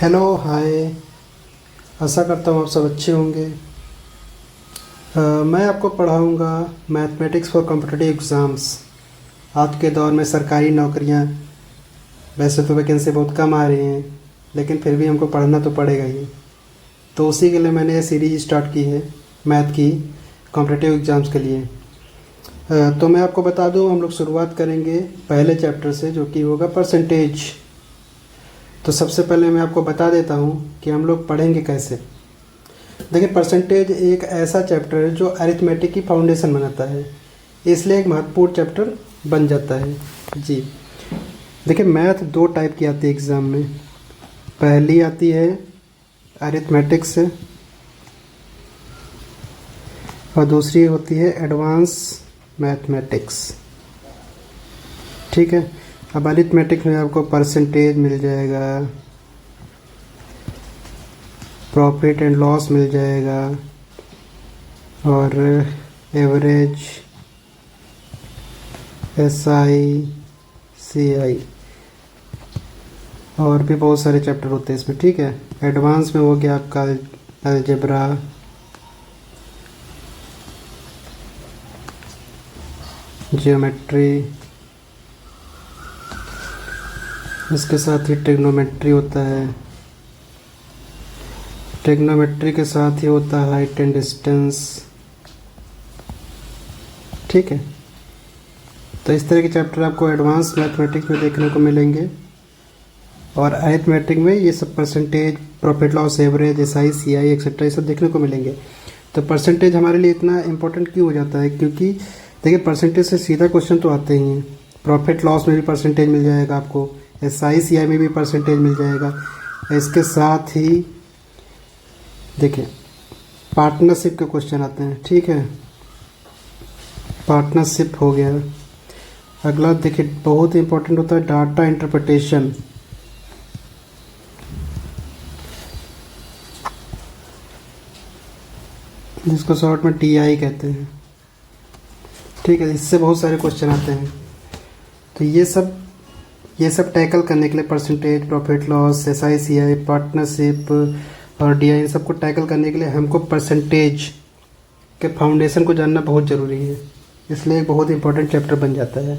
Hello hi. आशा करता हूँ आप सब अच्छे होंगे। मैं आपको पढ़ाऊँगा मैथमेटिक्स फॉर कॉम्पिटिटिव एग्ज़ाम्स। आज के दौर में सरकारी नौकरियाँ वैसे तो वैकेंसी बहुत कम आ रही हैं, लेकिन फिर भी हमको पढ़ना तो पड़ेगा ही। तो उसी के लिए मैंने ये सीरीज़ स्टार्ट की है मैथ की कॉम्पिटिटिव एग्ज़ाम्स के लिए। तो मैं आपको बता दूँ, हम लोग शुरुआत करेंगे पहले चैप्टर से जो कि होगा परसेंटेज। तो सबसे पहले मैं आपको बता देता हूँ कि हम लोग पढ़ेंगे कैसे। देखिए, परसेंटेज एक ऐसा चैप्टर है जो अरिथमेटिक की फाउंडेशन बनाता है, इसलिए एक महत्वपूर्ण चैप्टर बन जाता है जी। देखिए, मैथ दो टाइप की आती है एग्ज़ाम में। पहली आती है अरिथमेटिक से और दूसरी होती है एडवांस मैथमेटिक्स। ठीक है। अब अरिथमेटिक में आपको परसेंटेज मिल जाएगा, प्रॉफिट एंड लॉस मिल जाएगा, और एवरेज, एसआई, सीआई, और भी बहुत सारे चैप्टर होते हैं इसमें। ठीक है। एडवांस में हो गया आपका अलजेब्रा, जियोमेट्री, इसके साथ ही ट्रिग्नोमेट्री होता है। ट्रिग्नोमेट्री के साथ ही होता है हाइट एंड डिस्टेंस। ठीक है। तो इस तरह के चैप्टर आपको एडवांस मैथमेटिक्स में देखने को मिलेंगे, और अरिथमेटिक में ये सब percentage, profit loss, average, SI, CI etcetera, ये सब देखने को मिलेंगे। तो परसेंटेज हमारे लिए इतना इंपॉर्टेंट क्यों हो जाता है? क्योंकि देखिए, परसेंटेज से सीधा क्वेश्चन तो आते ही हैं। प्रॉफिट लॉस में भी परसेंटेज मिल जाएगा आपको, एसआई सीआई में भी परसेंटेज मिल जाएगा। इसके साथ ही देखिए, पार्टनरशिप के क्वेश्चन आते हैं। ठीक है, पार्टनरशिप हो गया। अगला देखिए, बहुत इंपॉर्टेंट होता है डाटा इंटरप्रिटेशन। जिसको शॉर्ट में टीआई कहते हैं। ठीक है, इससे बहुत सारे क्वेश्चन आते हैं। तो ये सब टैकल करने के लिए percentage, profit loss, SI CI, partnership और डीआई, इन सबको टैकल करने के लिए हमको परसेंटेज के फाउंडेशन को जानना बहुत ज़रूरी है, इसलिए एक बहुत इंपॉर्टेंट चैप्टर बन जाता है।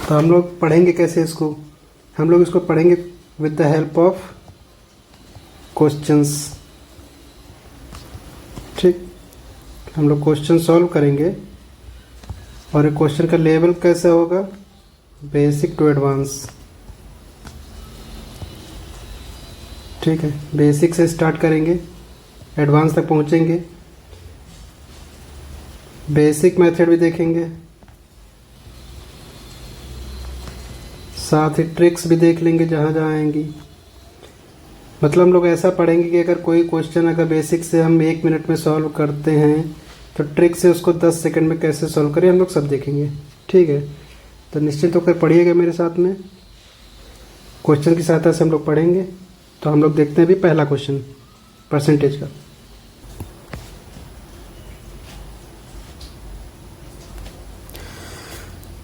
तो हम लोग पढ़ेंगे कैसे इसको? हम लोग इसको पढ़ेंगे with the help of questions. ठीक, हम लोग क्वेश्चन सॉल्व करेंगे, और एक क्वेश्चन का लेवल कैसा होगा? Basic to advance. ठीक है, बेसिक से स्टार्ट करेंगे, एडवांस तक पहुंचेंगे। बेसिक मेथड भी देखेंगे, साथ ही ट्रिक्स भी देख लेंगे जहाँ जहाँ आएंगी। मतलब हम लोग ऐसा पढ़ेंगे कि अगर कोई क्वेश्चन अगर बेसिक से हम 1 मिनट में सॉल्व करते हैं, तो ट्रिक से उसको 10 सेकंड में कैसे सॉल्व करें, हम लोग सब देखेंगे। ठीक है, तो निश्चित होकर पढ़िएगा मेरे साथ में। क्वेश्चन की सहायता से हम लोग पढ़ेंगे। तो हम लोग देखते हैं अभी पहला क्वेश्चन परसेंटेज का।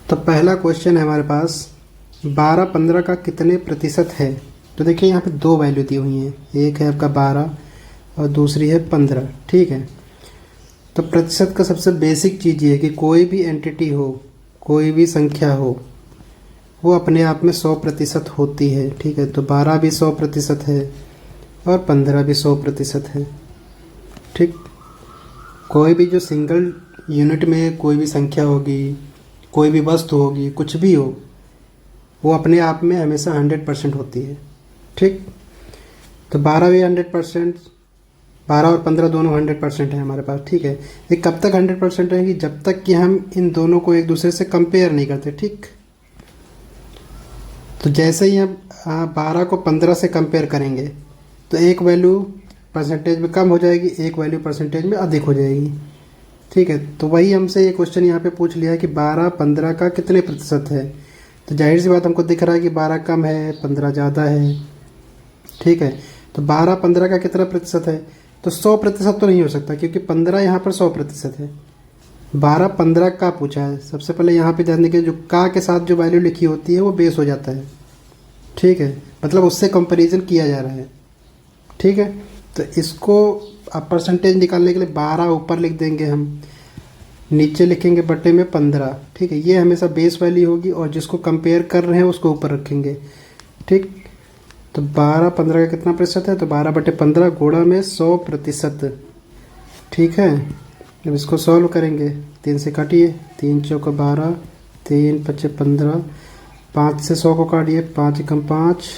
तो पहला क्वेश्चन है हमारे पास, 12-15 का कितने प्रतिशत है? तो देखिए, यहाँ पे दो वैल्यू दी हुई हैं, एक है आपका 12 और दूसरी है 15। ठीक है। तो प्रतिशत का सबसे बेसिक चीज़ ये है कि कोई भी एंटिटी हो, कोई भी संख्या हो, वो अपने आप में 100% होती है। ठीक है। तो 12 भी 100% है और 15 भी 100% है। ठीक, कोई भी जो सिंगल यूनिट में कोई भी संख्या होगी, कोई भी वस्तु होगी, कुछ भी हो, वो अपने आप में हमेशा 100% होती है। ठीक, तो 12 भी 100%, 12 और 15 दोनों 100% है हमारे पास। ठीक है। ये कब तक 100% रहेगी? जब तक कि हम इन दोनों को एक दूसरे से कंपेयर नहीं करते। ठीक, तो जैसे ही हम 12 को 15 से कंपेयर करेंगे, तो एक वैल्यू परसेंटेज में कम हो जाएगी, एक वैल्यू परसेंटेज में अधिक हो जाएगी। ठीक है। तो वही हमसे ये क्वेश्चन यहाँ पे पूछ लिया है कि 12-15 का कितने प्रतिशत है। तो जाहिर सी बात हमको दिख रहा है कि 12 कम है, 15 ज़्यादा है। ठीक है। तो 12-15 का कितना प्रतिशत है? तो 100% तो नहीं हो सकता, क्योंकि 15 यहाँ पर 100% है। 12-15 का पूछा है। सबसे पहले यहाँ पे ध्यान देखिए, जो का के साथ जो वैल्यू लिखी होती है वो बेस हो जाता है। ठीक है। मतलब उससे कंपैरिजन किया जा रहा है। ठीक है, तो इसको अब परसेंटेज निकालने के लिए 12 ऊपर लिख देंगे हम, नीचे लिखेंगे बटे में 15। ठीक है, ये हमेशा बेस वैल्यू होगी और जिसको कंपेयर कर रहे हैं उसको ऊपर रखेंगे। ठीक, तो 12 15 का कितना प्रतिशत है, तो 12 बटे 15 गुणा में 100%। ठीक है, अब इसको सॉल्व करेंगे, 3 से काटिए, 3 चौका 12, 3 पच्चे 15, 5 से 100 को काटिए, 5 एकम 5,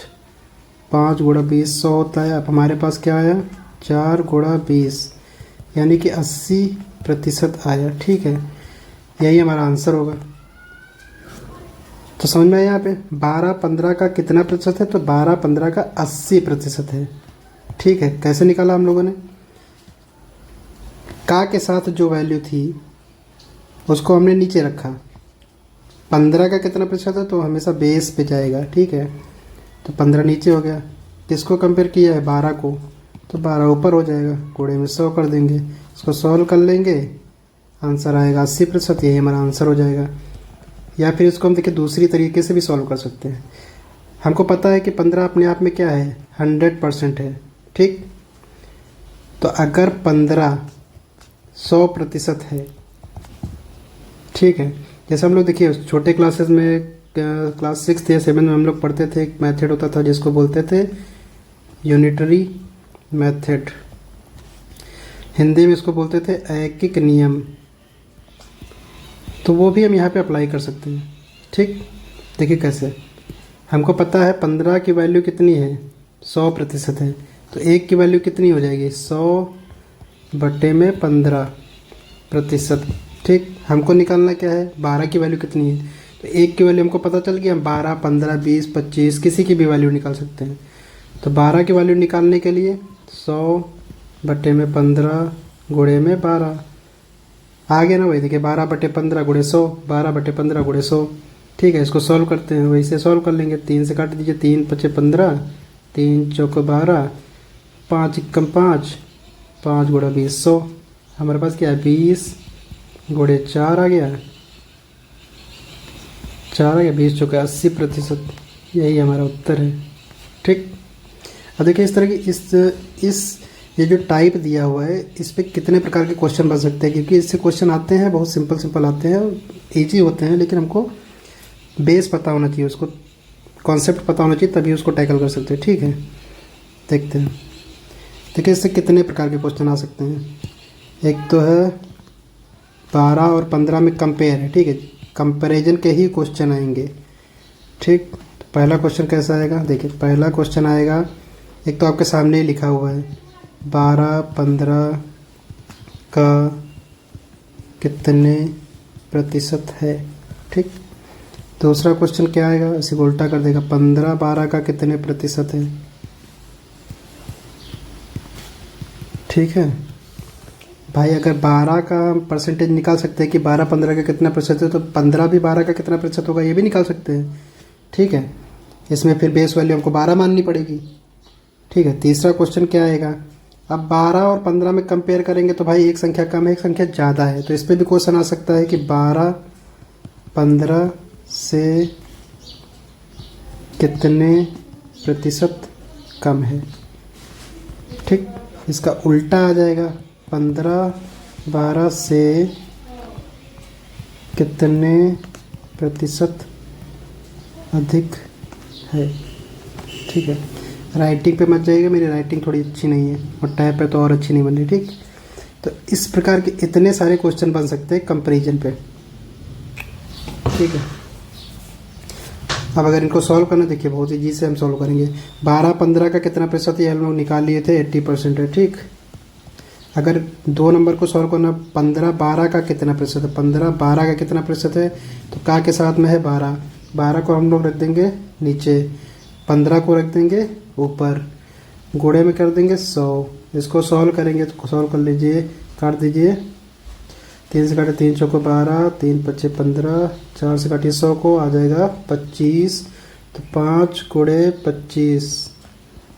5 गुणा 20 100 होता है। अब हमारे पास क्या आया, 4 गुणा 20, यानी कि 80% आया। ठीक है, यही हमारा आंसर होगा। तो समझ में आया, यहाँ पे 12 15 का कितना प्रतिशत है, तो 12 15 का 80% है। ठीक है, कैसे निकाला हम लोगों ने, का के साथ जो वैल्यू थी उसको हमने नीचे रखा। 15 का कितना प्रतिशत है, तो हमेशा बेस पे जाएगा। ठीक है, तो 15 नीचे हो गया, किसको कंपेयर किया है, 12 को, तो 12 ऊपर हो जाएगा, गुणे में 100 कर देंगे, इसको सॉल्व कर लेंगे, आंसर आएगा 80%। यही हमारा आंसर हो जाएगा। या फिर इसको हम देखिए दूसरी तरीके से भी सॉल्व कर सकते हैं। हमको पता है कि 15 अपने आप में क्या है, 100% है। ठीक, तो अगर 15 100% है, ठीक है, जैसे हम लोग देखिए छोटे क्लासेस में, क्लास 6 या 7 में हम लोग पढ़ते थे, एक मेथड होता था जिसको बोलते थे यूनिटरी मेथड, हिंदी में इसको बोलते थे ऐकिक नियम। तो वो भी हम यहाँ पे अप्लाई कर सकते हैं। ठीक, देखिए कैसे, हमको पता है 15 की वैल्यू कितनी है, 100% है, तो 1 की वैल्यू कितनी हो जाएगी, 100 बटे में 15%। ठीक, हमको निकालना क्या है, 12 की वैल्यू कितनी है, तो 1 की वैल्यू हमको पता चल गया, हम 12 15 20 25 किसी की भी वैल्यू निकाल सकते हैं। तो 12 की वैल्यू निकालने के लिए 100 बटे में 15 गुणे में 12 आ गया ना, वही देखिए 12 बटे 15 गुणे 100, 12 बटे 15 गुणे 100। ठीक है, इसको सॉल्व करते हैं, वही से सॉल्व कर लेंगे, 3 से काट दीजिए, 3 पचे 15, 3 चौको 12, 5 एकम 5, 5 गुणा 20 100। हमारे पास क्या है, 20 गुणे 4 आ गया, 4 आ गया, 20 चौके 80%। यही हमारा उत्तर है। ठीक, अब देखिए इस तरह की इस ये जो टाइप दिया हुआ है, इस पे कितने प्रकार के क्वेश्चन बन सकते हैं, क्योंकि इससे क्वेश्चन आते हैं, बहुत सिंपल आते हैं, इजी होते हैं, लेकिन हमको बेस पता होना चाहिए, उसको कॉन्सेप्ट पता होना चाहिए, तभी उसको टैकल कर सकते हैं। ठीक है, देखते हैं, देखिए इससे कितने प्रकार के क्वेश्चन आ सकते हैं। एक तो है 12 और 15 में कंपेयर है। ठीक है, कंपैरिजन के ही क्वेश्चन आएंगे। ठीक, तो पहला क्वेश्चन कैसा आएगा, देखिए पहला क्वेश्चन आएगा, एक तो आपके सामने ही लिखा हुआ है, 12 15 का कितने प्रतिशत है। ठीक, दूसरा क्वेश्चन क्या आएगा, इसे उल्टा कर देगा, 15 12 का कितने प्रतिशत है। ठीक है भाई, अगर 12 का परसेंटेज निकाल सकते हैं कि 12 15 का कितना प्रतिशत है, तो 15 भी 12 का कितना प्रतिशत होगा, ये भी निकाल सकते हैं। ठीक है, इसमें फिर बेस वैल्यू हमको 12 माननी पड़ेगी। ठीक है, तीसरा क्वेश्चन क्या आएगा, अब 12 और 15 में कंपेयर करेंगे तो भाई एक संख्या कम है, एक संख्या ज़्यादा है, तो इस पर भी क्वेश्चन आ सकता है कि 12 15 से कितने प्रतिशत कम है। ठीक, इसका उल्टा आ जाएगा, 15 12 से कितने प्रतिशत अधिक है। ठीक है, राइटिंग पे मत जाइएगा, मेरी राइटिंग थोड़ी अच्छी नहीं है और टैब पे तो और अच्छी नहीं बन रही। ठीक, तो इस प्रकार के इतने सारे क्वेश्चन बन सकते हैं कंपैरिजन पे। ठीक है, अब अगर इनको सॉल्व करना, देखिए बहुत ईजी से हम सॉल्व करेंगे। 12 15 का कितना प्रतिशत है, हम लोग निकाल लिए थे, 80% है। ठीक, अगर 2 नंबर को सॉल्व करना, 15 12 का कितना प्रतिशत है, 15 12 का कितना प्रतिशत है, तो का के साथ में है 12, 12 को हम लोग रख देंगे नीचे, 15 को रख देंगे ऊपर, गुणे में कर देंगे 100। इसको सॉल्व करेंगे, तो सॉल्व कर लीजिए, काट दीजिए, 3 से काटे 3 चौको 12, 3 पच्चे 15, 4 से काटिए 100 को, आ जाएगा 25, तो 5 गुणे 25,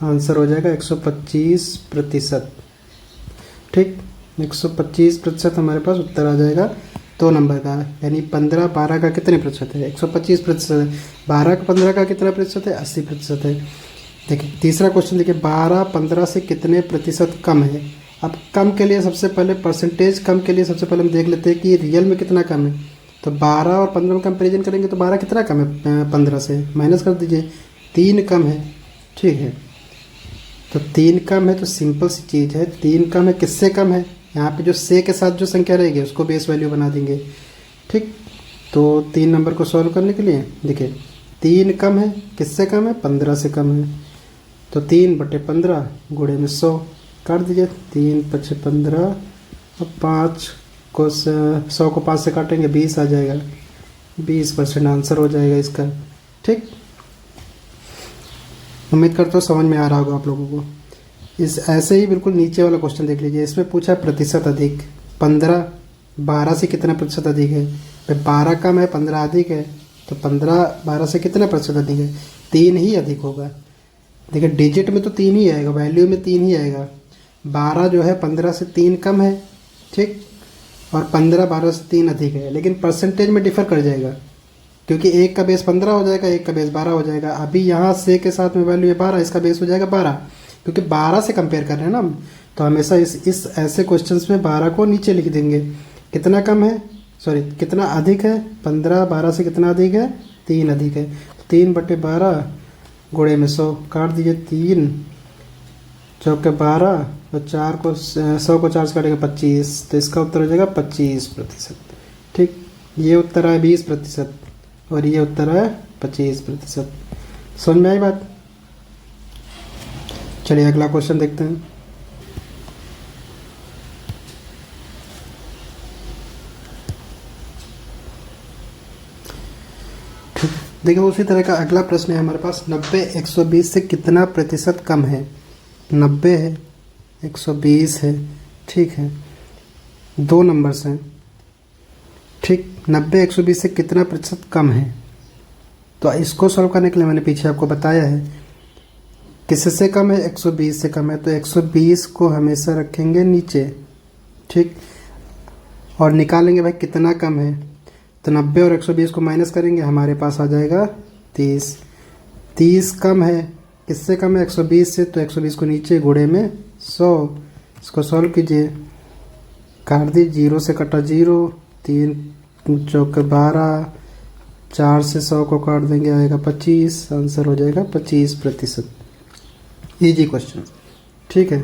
आंसर हो जाएगा 125%। ठीक, 125% हमारे पास उत्तर आ जाएगा 2 नंबर का, यानी 15 12 का कितने प्रतिशत है, 125% है। 12 का 15 का कितना प्रतिशत है, 80% है। देखिए तीसरा क्वेश्चन देखिए 12 15 से कितने प्रतिशत कम है। अब कम के लिए सबसे पहले परसेंटेज कम के लिए सबसे पहले हम देख लेते हैं कि रियल में कितना कम है। तो 12 और 15 में कंपेरिजन करेंगे तो 12 कितना कम है 15 से, माइनस कर दीजिए, 3 कम है। ठीक है, तो 3 कम है तो सिंपल सी चीज़ है, 3 कम है किससे कम है, यहाँ पे जो से के साथ जो संख्या रहेगी उसको बेस वैल्यू बना देंगे। ठीक, तो 3 नंबर को सॉल्व करने के लिए देखिए 3 कम है किससे कम है, 15 से कम है। तो 3/15 गुणे में 100 काट दीजिए, 3×5 = 15 और 5 को 100 को 5 से काटेंगे 20 आ जाएगा, 20% आंसर हो जाएगा इसका। ठीक, उम्मीद करता हूँ समझ में आ रहा होगा आप लोगों को। इस ऐसे ही बिल्कुल नीचे वाला क्वेश्चन देख लीजिए, इसमें पूछा प्रतिशत अधिक, 15 12 से कितना प्रतिशत अधिक है। भाई 12 कम है 15 अधिक है, तो 15 12 से कितना प्रतिशत अधिक है, 3 ही अधिक होगा। देखिए डिजिट में तो 3 ही आएगा, वैल्यू में 3 ही आएगा। 12 जो है 15 से 3 कम है, ठीक, और 15 12 से 3 अधिक है, लेकिन परसेंटेज में डिफर कर जाएगा क्योंकि एक का बेस 15 हो जाएगा, एक का बेस 12 हो जाएगा। अभी यहाँ से के साथ में वैल्यू है 12, इसका बेस हो जाएगा 12, क्योंकि 12 से कंपेयर कर रहे हैं ना हम, तो हमेशा इस ऐसे क्वेश्चंस में 12 को नीचे लिख देंगे। कितना कम है, सॉरी कितना अधिक है, 15 12 से कितना अधिक है, 3 अधिक है। 3/12 गुणे में 100 काट दीजिए, 3 चौके 12 और 4 को 100 को 4 से काटेगा 25, तो इसका उत्तर हो जाएगा 25%। ठीक, ये उत्तर है 20% और ये उत्तर है 25%। समझ में आई बात। चलिए अगला क्वेश्चन देखते हैं। देखिए उसी तरह का अगला प्रश्न है हमारे पास, 90 120 से कितना प्रतिशत कम है। 90 है, 120 है, ठीक है, 2 नंबर्स हैं। ठीक, 90 120 से कितना प्रतिशत कम है, तो इसको सॉल्व करने के लिए मैंने पीछे आपको बताया है किससे कम है, 120 से कम है, तो 120 को हमेशा रखेंगे नीचे। ठीक, और निकालेंगे भाई कितना कम है, तो 90 और 120 को माइनस करेंगे, हमारे पास आ जाएगा 30। 30 कम है किससे कम है, 120 से, तो 120 को नीचे गुणे में 100, इसको सॉल्व कीजिए, काट दी, 0 से कटा 0, 3 चौके 12, 4 से 100 को काट देंगे आएगा 25, आंसर हो जाएगा 25%। Easy question. ठीक है,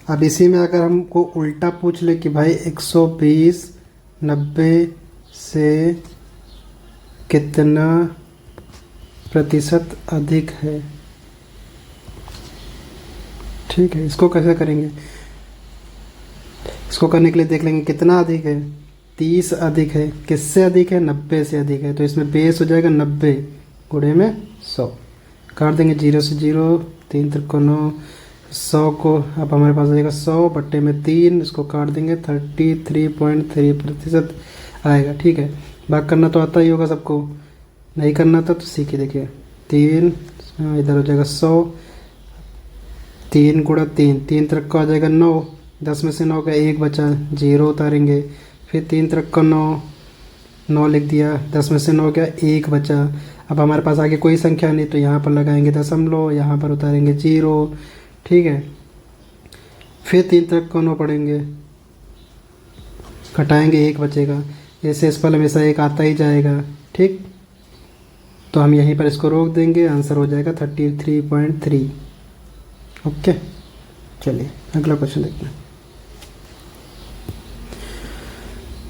अब इसी में अगर हमको उल्टा पूछ ले कि भाई 120 90 से कितना प्रतिशत अधिक है। ठीक है, इसको कैसे करेंगे, इसको करने के लिए देख लेंगे कितना अधिक है, 30 अधिक है, किससे अधिक है, 90 से अधिक है, तो इसमें बेस हो जाएगा 90 गुणे में 100, काट देंगे 0 से 0, 3 3 9, 100 को अब हमारे पास आ जाएगा 100 बट्टे में 3, इसको काट देंगे 33.3% आएगा। ठीक है, भाग करना तो आता ही होगा सबको, नहीं करना था तो सीखिए। देखिए 3 इधर हो जाएगा 100, 3 गुणा 3, 3 तक का आ जाएगा 9, 10 में से 9 का 1 बचा, 0 उतारेंगे, फिर 3 तक का 9, 9 लिख दिया, 10 में से 9 का 1 बचा। अब हमारे पास आगे कोई संख्या नहीं, तो यहाँ पर लगाएंगे दशमलव, यहाँ पर उतारेंगे 0। ठीक है, फिर 3 तक का 9 पढ़ेंगे, घटाएंगे 1 बचेगा, ऐसे इस पर हमेशा 1 आता ही जाएगा। ठीक, तो हम यहीं पर इसको रोक देंगे, आंसर हो जाएगा 33.3। ओके, चलिए अगला क्वेश्चन देखते हैं।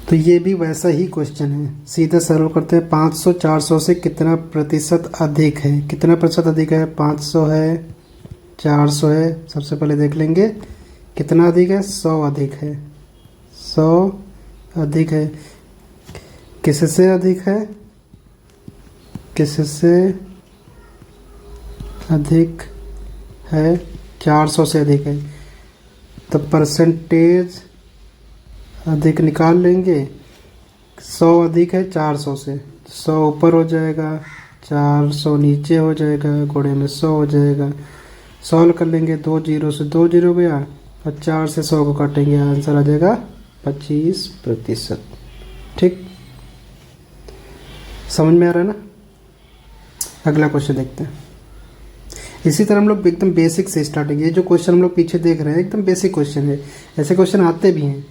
तो ये भी वैसा ही क्वेश्चन है, सीधे सॉल्व करते हैं। 500 400 से कितना प्रतिशत अधिक है, कितना प्रतिशत अधिक है, 500 है 400 है, सबसे पहले देख लेंगे कितना अधिक है, 100 अधिक है, 100 अधिक है, किससे अधिक है, किससे अधिक है, 400 से अधिक है, तो परसेंटेज अधिक निकाल लेंगे, 100 अधिक है 400 से, 100 ऊपर हो जाएगा, 400 नीचे हो जाएगा, गुणे में 100 हो जाएगा, सॉल्व कर लेंगे, 2 0 से 2 0 गया और 4 से 100 को काटेंगे, आंसर आ जाएगा 25%। ठीक, समझ में आ रहा है ना। अगला क्वेश्चन देखते हैं। इसी तरह हम लोग एकदम बेसिक से स्टार्टिंग, ये जो क्वेश्चन हम लोग पीछे देख रहे हैं एकदम बेसिक क्वेश्चन है। ऐसे क्वेश्चन आते भी हैं,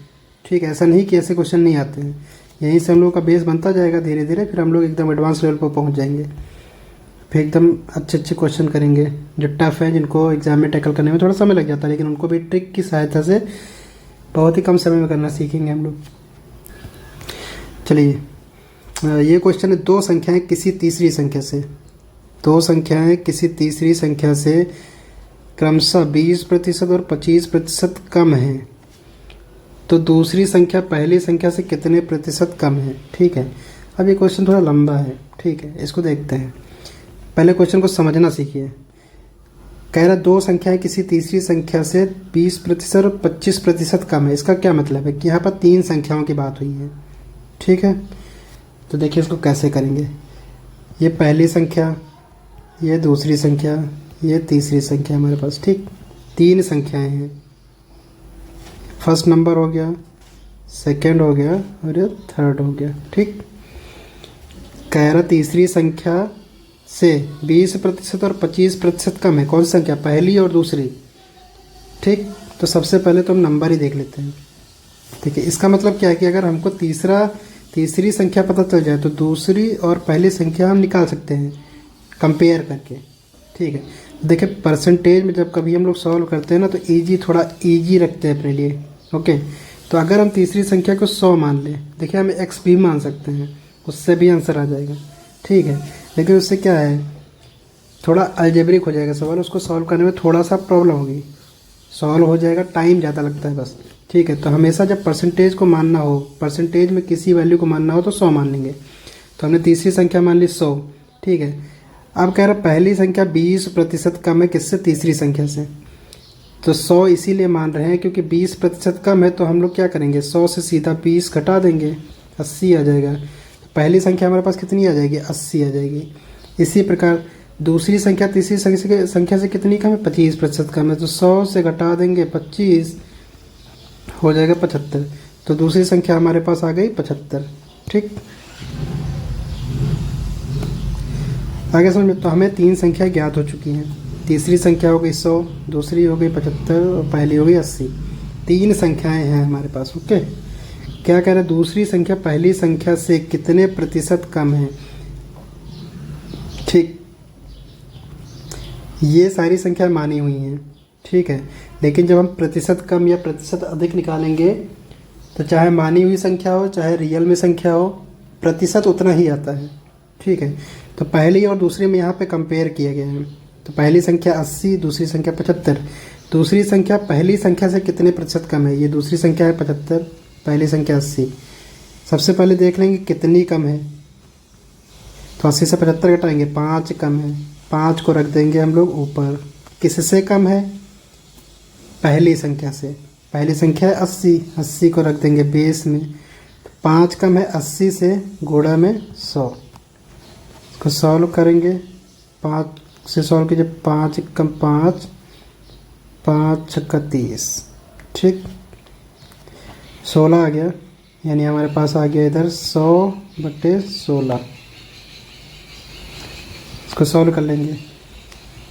ठीक है, ऐसा नहीं कि ऐसे क्वेश्चन नहीं आते हैं। यहीं से हम लोग का बेस बनता जाएगा धीरे धीरे, फिर हम लोग एकदम एडवांस लेवल पर पहुंच जाएंगे, फिर एकदम अच्छे अच्छे क्वेश्चन करेंगे जो टफ है, जिनको एग्जाम में टैकल करने में थोड़ा समय लग जाता है, लेकिन उनको भी ट्रिक की सहायता से बहुत ही कम समय में करना सीखेंगे हम लोग। चलिए, ये क्वेश्चन है, दो संख्याएं किसी तीसरी संख्या से, दो संख्याएं किसी तीसरी संख्या से क्रमशः 20% और 25% कम है, तो दूसरी संख्या पहली संख्या से कितने प्रतिशत कम है। ठीक है, अब ये क्वेश्चन थोड़ा लंबा है, ठीक है, इसको देखते हैं। पहले क्वेश्चन को समझना सीखिए। कह रहा दो संख्याएं किसी तीसरी संख्या से 20% और 25% कम है। इसका क्या मतलब है कि यहाँ पर तीन संख्याओं की बात हुई है, ठीक है। तो देखिए इसको कैसे करेंगे। ये पहली संख्या, ये दूसरी संख्या, ये तीसरी संख्या हमारे पास, ठीक, तीन संख्याएं हैं। फर्स्ट नंबर हो गया, सेकंड हो गया और ये थर्ड हो गया, ठीक। कह रहा तीसरी संख्या से 20% और 25% कम है। कौन सी संख्या? पहली और दूसरी, ठीक। तो सबसे पहले तो हम नंबर ही देख लेते हैं, ठीक है। इसका मतलब क्या है कि अगर हमको तीसरी संख्या पता चल जाए तो दूसरी और पहली संख्या हम निकाल सकते हैं कंपेयर करके, ठीक है। देखिए परसेंटेज में जब कभी हम लोग सॉल्व करते हैं ना तो थोड़ा ईजी रखते हैं अपने लिए, ओके। तो अगर हम तीसरी संख्या को 100 मान लें, देखिए हम x भी मान सकते हैं, उससे भी आंसर आ जाएगा, ठीक है। लेकिन उससे क्या है, थोड़ा अलजेब्रिक हो जाएगा सवाल, उसको सॉल्व करने में थोड़ा सा प्रॉब्लम होगी, सॉल्व हो जाएगा, टाइम ज़्यादा लगता है बस, ठीक है। तो हमेशा जब परसेंटेज को मानना हो, परसेंटेज में किसी वैल्यू को मानना हो तो 100 मान लेंगे। तो हमने तीसरी संख्या मान ली 100, ठीक है। अब कह रहा पहली संख्या 20% कम है किससे? तीसरी संख्या से। तो 100 इसीलिए मान रहे हैं क्योंकि 20% कम है, तो हम लोग क्या करेंगे, 100 से सीधा 20 घटा देंगे, 80 आ जाएगा। तो पहली संख्या हमारे पास कितनी आ जाएगी? 80 आ जाएगी। इसी प्रकार दूसरी संख्या तीसरी संख्या से कितनी कम है? 25% कम है, तो 100 से घटा देंगे 25, हो जाएगा 75। तो दूसरी संख्या हमारे पास आ गई 75, ठीक। आगे समझ में, तो हमें तीन संख्या ज्ञात हो चुकी हैं। तीसरी संख्या हो गई 100, दूसरी हो गई 75 और पहली हो गई 80। तीन संख्याएं हैं हमारे पास, ओके। क्या कह रहे हैं? दूसरी संख्या पहली संख्या से कितने प्रतिशत कम है, ठीक। ये सारी संख्या मानी हुई हैं, ठीक है। लेकिन जब हम प्रतिशत कम या प्रतिशत अधिक निकालेंगे तो चाहे मानी हुई संख्या हो चाहे रियल में संख्या हो, प्रतिशत उतना ही आता है, ठीक है। तो पहली और दूसरी में यहाँ पे कंपेयर किया गया है। तो पहली संख्या 80, दूसरी संख्या 75। दूसरी संख्या पहली संख्या से कितने प्रतिशत कम है? ये दूसरी संख्या है 75, पहली संख्या 80। सबसे पहले देख लेंगे कितनी कम है। तो 80 से 75 घटाएंगे, 5 कम है, 5 को रख देंगे हम लोग ऊपर। किससे कम है? पहली संख्या से। पहली संख्या है 80, 80 को रख देंगे बेस में। 5 कम है 80 से, गुणा में 100। इसको सॉल्व करेंगे, 5 से सॉल्व कीजिए, 5 कम 5, 5 छक्का 30, ठीक। 16 आ गया, यानी हमारे पास आ गया इधर 100/16। इसको सॉल्व कर लेंगे।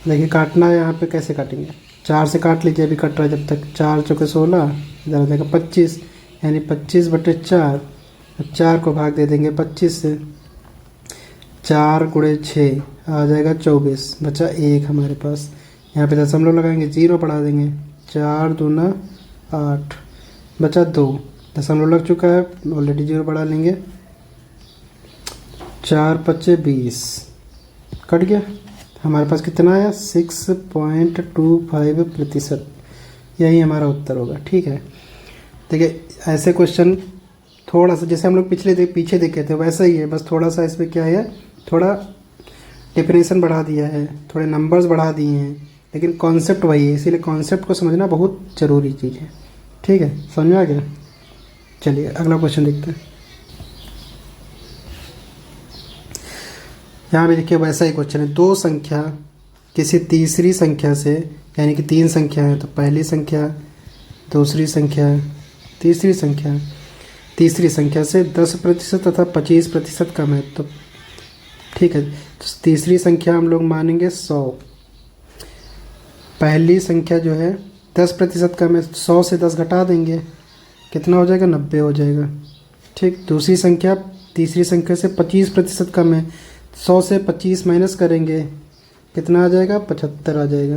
देखिए काटना है यहाँ पे, कैसे काटेंगे? 4 से काट लीजिए, अभी कट रहा है जब तक। 4 चौके 16, इधर आ जाएगा 25, यानी 25/4। 4 को भाग दे देंगे 25 से, 4 गुणे 6 आ जाएगा 24, बचा 1 हमारे पास। यहाँ पे दशमलव लगाएंगे, 0 बढ़ा देंगे, 4 दूना 8, बचा 2। दशमलव लग चुका है, ऑलरेडी 0 बढ़ा लेंगे, 4 पच्चे 20, कट गया। हमारे पास कितना आया? 6.25%। यही हमारा उत्तर होगा, ठीक है। देखिए ऐसे क्वेश्चन थोड़ा सा जैसे हम लोग पीछे देखे थे वैसा ही है, बस थोड़ा सा इसमें क्या है, थोड़ा डेफिनेशन बढ़ा दिया है, थोड़े नंबर्स बढ़ा दिए हैं, लेकिन कॉन्सेप्ट वही है। इसीलिए कॉन्सेप्ट को समझना बहुत ज़रूरी चीज़ है, ठीक है। समझ में आ गया? चलिए अगला क्वेश्चन देखते हैं। यहाँ भी देखिए वैसा ही क्वेश्चन है। दो संख्या किसी तीसरी संख्या से, यानी कि तीन संख्या है, तो पहली संख्या, दूसरी संख्या, तीसरी संख्या से 10% तथा 25% कम है। तो ठीक है, तो तीसरी संख्या हम लोग मानेंगे 100, पहली संख्या जो है 10% कम है, 100 से 10 घटा देंगे, कितना हो जाएगा? 90 हो जाएगा। ठीक, दूसरी संख्या तीसरी संख्या से 25% कम है, 100 से 25 माइनस करेंगे, कितना आ जाएगा? 75 आ जाएगा।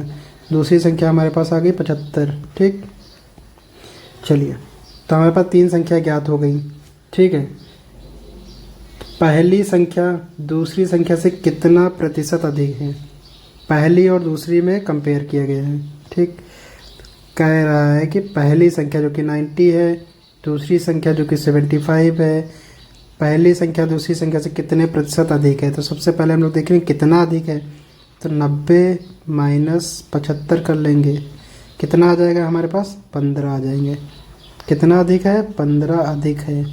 दूसरी संख्या हमारे पास आ गई 75। ठीक, चलिए, तो हमारे पास 3 संख्या ज्ञात हो गई। ठीक है, पहली संख्या दूसरी संख्या से कितना प्रतिशत अधिक है, पहली और दूसरी में कंपेयर किया गया है। ठीक, कह रहा है कि पहली संख्या जो कि 90 है, दूसरी संख्या जो कि 75 है, पहली संख्या दूसरी संख्या से कितने प्रतिशत अधिक है। तो सबसे पहले हम लोग देख रहे हैं कितना अधिक है, तो 90 माइनस 75 कर लेंगे, कितना आ जाएगा हमारे पास? 15 आ जाएंगे। कितना अधिक है? 15 अधिक है।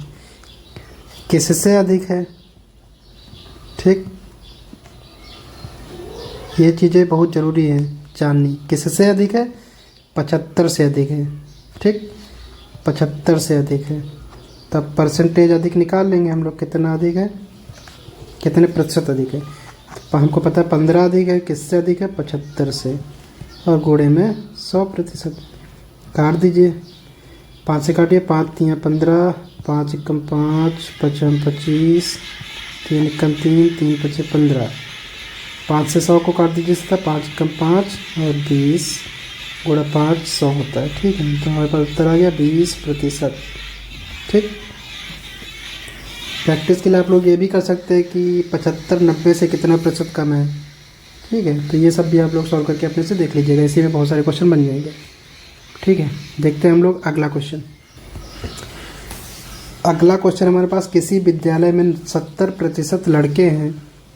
किससे अधिक है? ठीक, ये चीज़ें बहुत ज़रूरी है जाननी। किससे अधिक है? 75 से अधिक है। ठीक, 75 से अधिक है, तब परसेंटेज अधिक निकाल लेंगे हम लोग, कितना अधिक है, कितने प्रतिशत अधिक है। तो हमको पता है 15 अधिक है, किससे अधिक है? 75 से, और गुणे में 100%। काट दीजिए, 5 से काटिए, 5 3 15, 5 एकम 5, 5 25, 3 एकम 3, 3 5 15, 5 से 100 को काट दीजिए सीधा, 5 एकम 5 और 20 गुणा 5 100 होता है। ठीक है, तो हमारे पास उत्तर आ गया 20%। ठीक, प्रैक्टिस के लिए आप लोग ये भी कर सकते हैं कि 75 90 से कितना प्रतिशत कम है। ठीक है, तो ये सब भी आप लोग सॉल्व करके अपने से देख लीजिएगा, इसी में बहुत सारे क्वेश्चन बन जाएंगे। ठीक है, देखते हैं हम लोग अगला क्वेश्चन। अगला क्वेश्चन हमारे पास, किसी विद्यालय में 70% लड़के हैं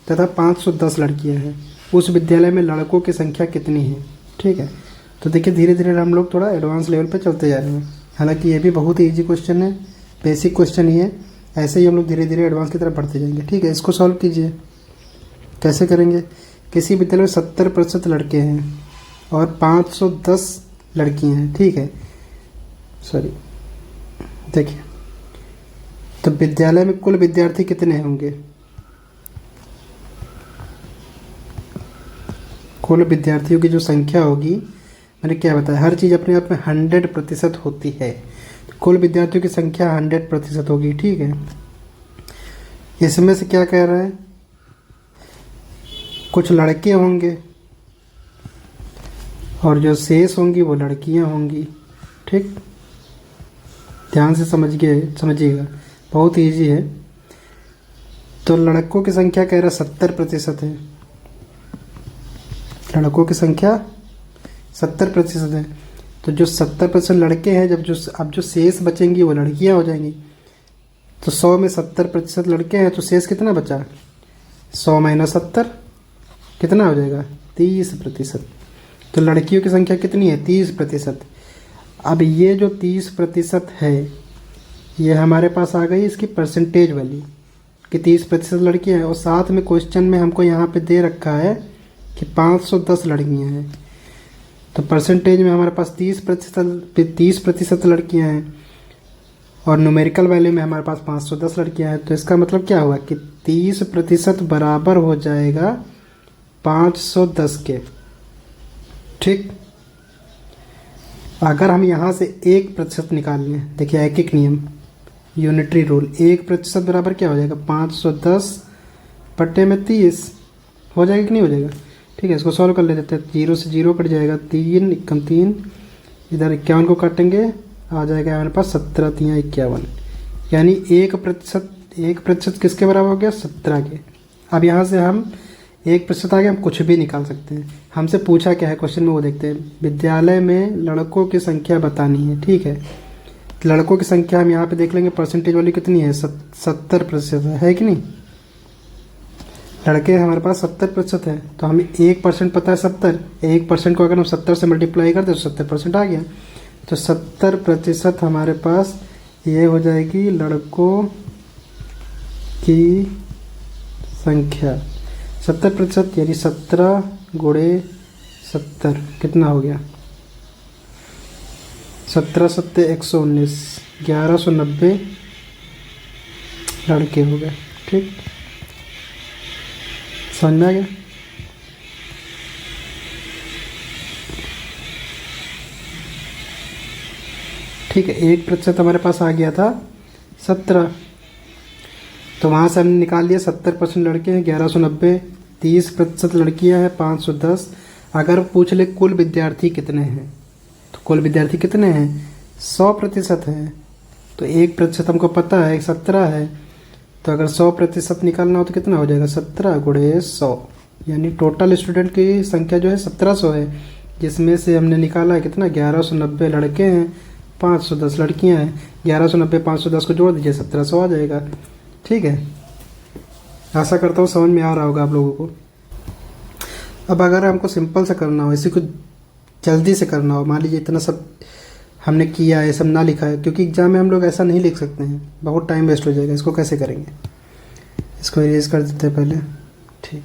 तथा 510 लड़कियां हैं, उस विद्यालय में लड़कों की संख्या कितनी है। ठीक है, तो देखिए धीरे धीरे हम लोग थोड़ा एडवांस लेवल पे चलते जा रहे हैं। हालांकि ये भी बहुत ही ईजी क्वेश्चन है, बेसिक क्वेश्चन ही है, ऐसे ही हम लोग धीरे धीरे एडवांस की तरफ बढ़ते जाएंगे। ठीक है, इसको सॉल्व कीजिए। कैसे करेंगे? किसी विद्यालय में 70% लड़के हैं और 510 लड़कियां हैं। ठीक है, सॉरी, देखिए, तो विद्यालय में कुल विद्यार्थी कितने होंगे? कुल विद्यार्थियों की जो संख्या होगी, मैंने क्या बताया, हर चीज़ अपने आप में 100% होती है। कुल विद्यार्थियों की संख्या 100% होगी। ठीक है, इसमें से क्या कह रहा है, कुछ लड़के होंगे और जो शेष होंगी वो लड़कियां होंगी। ठीक, ध्यान से समझिएगा, बहुत ईजी है। तो लड़कों की संख्या कह रहा 70% है, लड़कों की संख्या 70% है। तो जो 70% लड़के हैं, अब जो शेष बचेंगी वो लड़कियां हो जाएंगी। तो 100 में 70% लड़के हैं, तो शेष कितना बचा? 100 माइनस 70 कितना हो जाएगा? 30%। तो लड़कियों की संख्या कितनी है? 30%। अब ये जो 30% है, ये हमारे पास आ गई इसकी परसेंटेज वैल्यू कि 30% लड़कियां हैं, और साथ में क्वेश्चन में हमको यहाँ पे दे रखा है कि 510 लड़कियां हैं। तो परसेंटेज में हमारे पास 30% लड़कियां हैं और न्यूमेरिकल वैल्यू में हमारे पास 510 लड़कियां हैं। तो इसका मतलब क्या हुआ कि 30% बराबर हो जाएगा 510 के। ठीक, अगर हम यहाँ से 1% निकाल लें, देखिए एक एक नियम, यूनिटरी रूल, 1% बराबर क्या हो जाएगा? 510 बट्टे में 30 हो जाएगा कि नहीं हो जाएगा? ठीक है, इसको सॉल्व कर लेते हैं। 0 से 0 कट जाएगा, 3 एकम 3, इधर 51 को काटेंगे, आ जाएगा हमारे पास 17 3 51, यानी 1% किसके बराबर हो गया? 17 के। अब यहाँ से हम 1% आगे हम कुछ भी निकाल सकते हैं। हमसे पूछा क्या है क्वेश्चन में, वो देखते हैं। विद्यालय में लड़कों की संख्या बतानी है। ठीक है, लड़कों की संख्या हम यहाँ पे देख लेंगे, परसेंटेज वाली कितनी है? 70% है कि नहीं? लड़के हमारे पास 70% है, तो हमें 1% पता है 70, 1% को अगर हम 70 से मल्टीप्लाई करते तो 70% आ गया। तो 70% हमारे पास ये हो जाएगी लड़कों की संख्या। 70% यानी 17 गुणे 70 कितना हो गया? 17 सत्ते 119, 1190 लड़के हो गए। ठीक, समझ में आ गया? ठीक है, 1% हमारे पास आ गया था 17, तो वहाँ से हमने निकाल लिया 70% लड़के हैं 1190, 30% लड़कियाँ हैं 510। अगर पूछ ले कुल विद्यार्थी कितने हैं, तो कुल विद्यार्थी कितने हैं 100% है, तो 1% हमको पता है 17 है, तो अगर 100% निकालना हो तो कितना हो जाएगा 17 गुणे 100, यानी टोटल स्टूडेंट की संख्या जो है 1700 है, जिसमें से हमने निकाला है कितना 1190 लड़के हैं 510 लड़कियां हैं। 1190 510 को जोड़ दीजिए 1700 आ जाएगा। ठीक है, आशा करता हूँ समझ में आ रहा होगा आप लोगों को। अब अगर हमको सिंपल से करना हो, इसी को जल्दी से करना हो, मान लीजिए इतना सब हमने किया है, सब ना लिखा है, क्योंकि एग्जाम में हम लोग ऐसा नहीं लिख सकते हैं, बहुत टाइम वेस्ट हो जाएगा। इसको कैसे करेंगे, इसको इरेज कर देते हैं पहले। ठीक,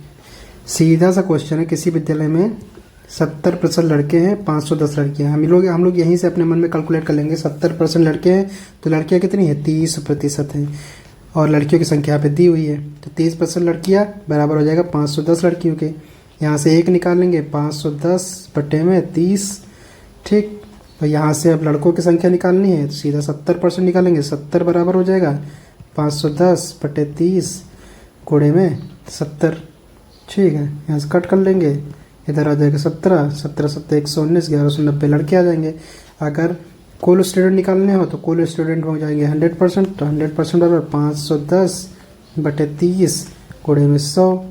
सीधा सा क्वेश्चन है, किसी विद्यालय में 70% लड़के हैं 510 लड़कियां। हम लोग यहीं से अपने मन में कैलकुलेट कर लेंगे। 70% लड़के हैं तो लड़कियां कितनी है 30% हैं, और लड़कियों की संख्या यहाँ पे दी हुई है, तो 30% लड़कियां बराबर हो जाएगा 510 लड़कियों के। यहाँ से 1 निकाल लेंगे 510 बटे में 30। ठीक, तो यहाँ से अब लड़कों की संख्या निकालनी है, तो सीधा 70% निकालेंगे, 70 बराबर हो जाएगा 510 बटे 30 गुणे में 70। ठीक है, यहाँ से कट कर लेंगे, इधर आ जाएगा 17, 17 7 119, 1190 लड़के आ जाएंगे। अगर कुल स्टूडेंट निकालने हो तो कुल स्टूडेंट हो जाएंगे 100%, तो 100% बराबर 510 बटे 30 गुणे में 100।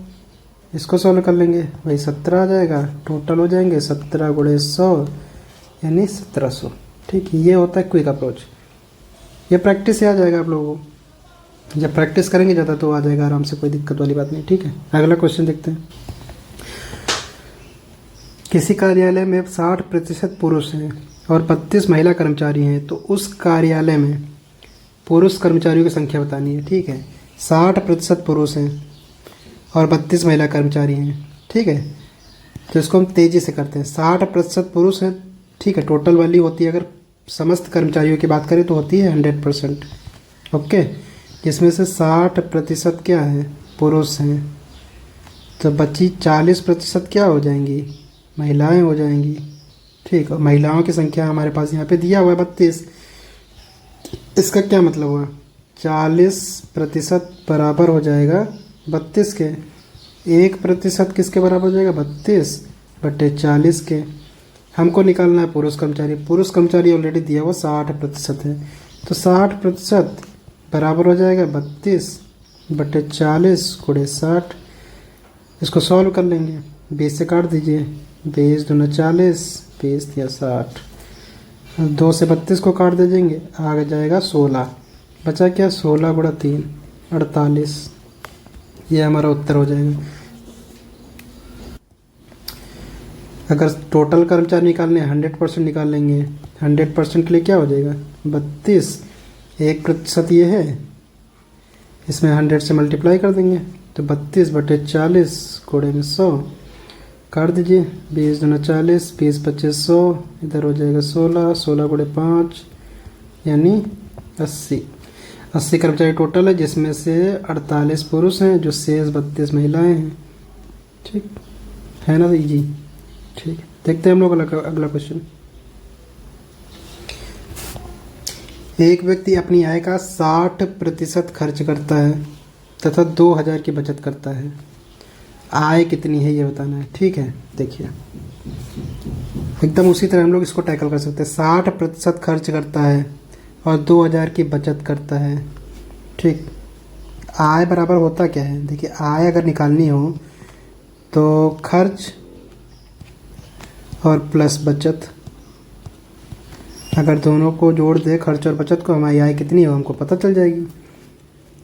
इसको सॉल्व कर लेंगे, वही 17 आ जाएगा, टोटल हो जाएंगे 17 गुणे 100 यानी 1700। ठीक, ये होता है क्विक अप्रोच। ये प्रैक्टिस से आ जाएगा आप लोगों को, जब प्रैक्टिस करेंगे ज़्यादा तो आ जाएगा आराम से, कोई दिक्कत वाली बात नहीं। ठीक है, अगला क्वेश्चन देखते हैं। किसी कार्यालय में 60% पुरुष हैं और 32 महिला कर्मचारी हैं, तो उस कार्यालय में पुरुष कर्मचारियों की संख्या बतानी है। ठीक है, 60% पुरुष हैं और 32 महिला कर्मचारी हैं। ठीक है, तो इसको हम तेज़ी से करते हैं। 60% पुरुष हैं, ठीक है, टोटल वाली होती है, अगर समस्त कर्मचारियों की बात करें तो होती है 100%। ओके, जिसमें से 60% क्या है पुरुष हैं, तो बची 40% क्या हो जाएंगी महिलाएं हो जाएंगी। ठीक, और महिलाओं की संख्या हमारे पास यहाँ पे दिया हुआ है 32। इसका क्या मतलब हुआ 40% बराबर हो जाएगा 32 के। 1% किसके बराबर हो जाएगा 32 बटे 40 के। हमको निकालना है पुरुष कर्मचारी। पुरुष कर्मचारी ऑलरेडी दिया हुआ 60% है, तो 60% बराबर हो जाएगा 32 बटे 40 गुणे 60। इसको सॉल्व कर लेंगे, 20 से काट दीजिए, 20 दूना 40, 20 या 60, 2 से 32 को काट दे देंगे, आगे जाएगा 16, बचा क्या 16 गुणा 3 48। ये हमारा उत्तर हो जाएगा। अगर टोटल कर्मचारी निकालने 100% निकाल लेंगे, 100% के लिए क्या हो जाएगा 32, 1% ये है, इसमें 100 से मल्टीप्लाई कर देंगे, तो 32 बटे 40 गुणे में 100 काट दीजिए, 20 दूना 40, 20 25 100, इधर हो जाएगा 16, 16 गुणे 5 यानी 80। 80 कर्मचारी टोटल है, जिसमें से 48 पुरुष हैं, जो शेष 32 महिलाएं हैं। ठीक है ना जी। ठीक, देखते हैं हम लोग अगला क्वेश्चन। एक व्यक्ति अपनी आय का 60% खर्च करता है तथा 2000 की बचत करता है। आय कितनी है ये बताना है। ठीक है, देखिए एकदम उसी तरह हम लोग इसको टैकल कर सकते हैं। 60% खर्च करता है और 2000 की बचत करता है। ठीक, आय बराबर होता क्या है, देखिए आय अगर निकालनी हो तो खर्च और प्लस बचत, अगर दोनों को जोड़ दे खर्च और बचत को, हमारी आय कितनी हो हमको पता चल जाएगी।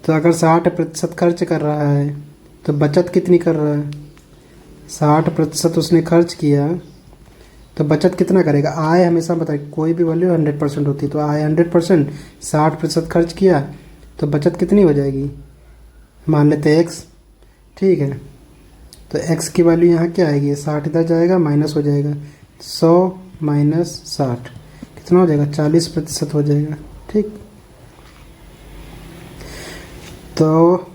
तो अगर 60% खर्च कर रहा है तो बचत कितनी कर रहा है, 60% उसने खर्च किया तो बचत कितना करेगा। आय हमेशा बताइए कोई भी वैल्यू 100% होती है, तो आय 100%, 60% खर्च किया तो बचत कितनी हो जाएगी, मान लेते हैं x। ठीक है, तो x की वैल्यू यहाँ क्या आएगी, 60 इधर जाएगा माइनस हो जाएगा, 100 माइनस 60 कितना हो जाएगा 40% हो जाएगा। ठीक, तो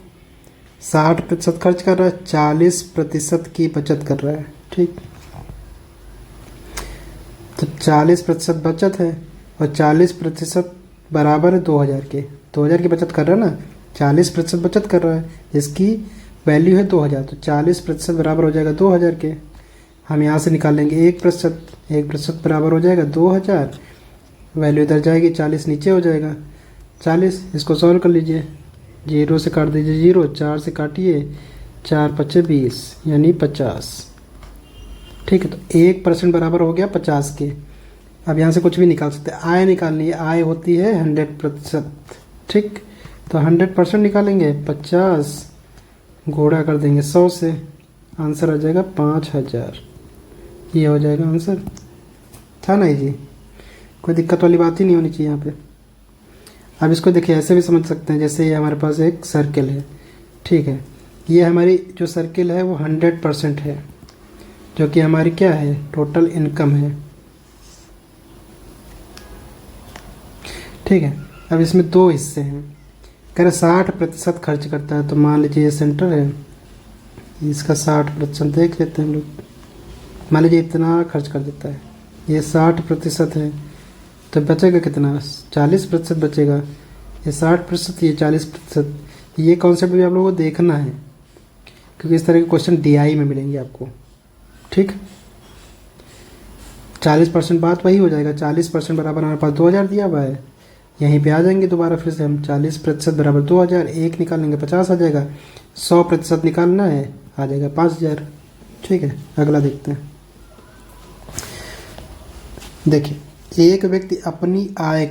60% खर्च कर रहा है, 40% की बचत कर रहा है। ठीक, तो 40% बचत है, और 40% बराबर है 2000 के। 2000 की बचत कर रहा है ना, 40% बचत कर रहा है, इसकी वैल्यू है 2000, तो 40% बराबर हो जाएगा 2000 के। हम यहाँ से निकाल लेंगे 1%, 1% बराबर हो जाएगा 2000, वैल्यू इधर जाएगी, 40 नीचे हो जाएगा 40। इसको सॉल्व कर लीजिए, 0 से काट दीजिए 0, 4 से काटिए 4 पच्चे 20 यानी 50। ठीक है, तो 1% बराबर हो गया 50 के। अब यहाँ से कुछ भी निकाल सकते हैं, आय निकालनी है, आय होती है 100%। ठीक, तो 100% निकालेंगे, 50 गुणा कर देंगे 100 से, आंसर आ जाएगा 5000। ये हो जाएगा आंसर। था ना जी, कोई दिक्कत वाली बात ही नहीं होनी चाहिए यहाँ पे। अब इसको देखिए ऐसे भी समझ सकते हैं, जैसे ये हमारे पास एक सर्किल है। ठीक है, ये हमारी जो सर्किल है वो 100% है, जो कि हमारी क्या है, टोटल इनकम है। ठीक है, अब इसमें दो हिस्से हैं। कह रहे 60% खर्च करता है, तो मान लीजिए ये सेंटर है, इसका 60% देख लेते हैं हम लोग। मान लीजिए इतना खर्च कर देता है, ये 60% है, तो बचेगा कितना, 40% बचेगा। ये 60%, ये 40%। ये कॉन्सेप्ट भी आप लोगों को देखना है, क्योंकि इस तरह के क्वेश्चन डीआई में मिलेंगे आपको। ठीक, 40% बात वही हो जाएगा, 40% बराबर हमारे पास 2000 दिया हुआ है। यहीं पे आ जाएंगे दोबारा फिर से हम, 40% बराबर 2000, 1 निकालेंगे 50 आ जाएगा, 100% निकालना है, आ जाएगा 5000। ठीक है, अगला देखते हैं। देखिए, एक व्यक्ति अपनी आय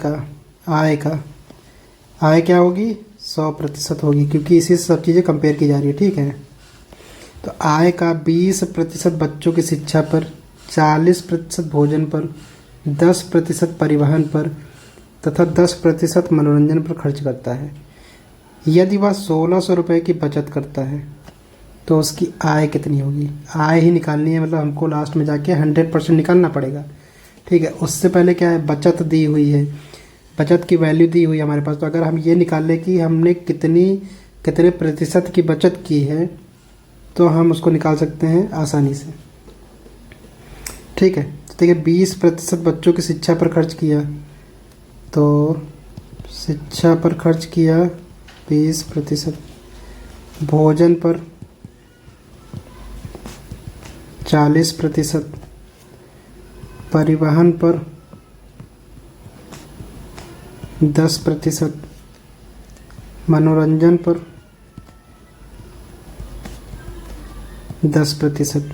क्या होगी, 100% होगी, क्योंकि इसी से सब चीज़ें कंपेयर की जा रही है। ठीक है, तो आय का 20% बच्चों की शिक्षा पर, 40% भोजन पर, 10% परिवहन पर तथा 10% मनोरंजन पर खर्च करता है। यदि वह 1600 रुपये की बचत करता है तो उसकी आय कितनी होगी। आय ही निकालनी है, मतलब हमको लास्ट में जाके 100% निकालना पड़ेगा। ठीक है, उससे पहले क्या है, बचत दी हुई है, बचत की वैल्यू दी हुई है हमारे पास। तो अगर हम ये निकाल लें कि हमने कितने प्रतिशत की बचत की है, तो हम उसको निकाल सकते हैं आसानी से। ठीक है, तो देखिए 20% बच्चों की शिक्षा पर खर्च किया, तो शिक्षा पर खर्च किया 20%, भोजन पर 40%, परिवहन पर 10%, मनोरंजन पर 10%।